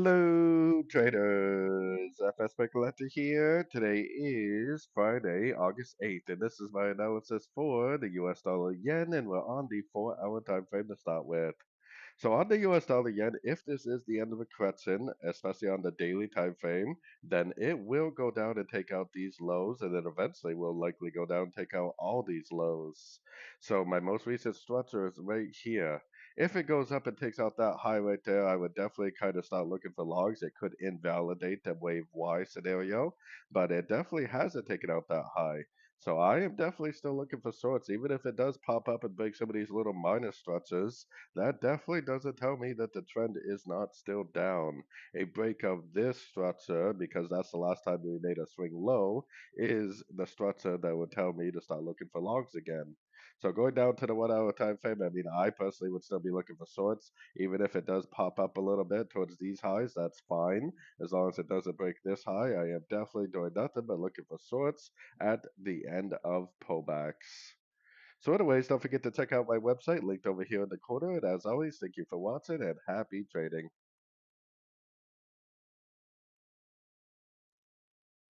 Hello, traders. FX Pip Collector here. Today is Friday, August 8th, and this is my analysis for the US dollar yen, and we're on the 4-hour time frame to start with. So on the US dollar yen, if this is the end of a correction, especially on the daily time frame, then it will go down and take out these lows, and then eventually will likely go down and take out all these lows. So my most recent structure is right here. If it goes up and takes out that high right there, I would definitely kind of start looking for logs. It could invalidate the wave Y scenario, but it definitely hasn't taken out that high. So I am definitely still looking for sorts, even if it does pop up and break some of these little minor structures. That definitely doesn't tell me that the trend is not still down. A break of this structure, because that's the last time we made a swing low, is the structure that would tell me to start looking for logs again. So going down to the 1 hour time frame, I mean, I personally would still be looking for shorts, even if it does pop up a little bit towards these highs. That's fine, as long as it doesn't break this high. I am definitely doing nothing but looking for shorts at the end of pullbacks. So anyways, don't forget to check out my website linked over here in the corner. And as always, thank you for watching and happy trading.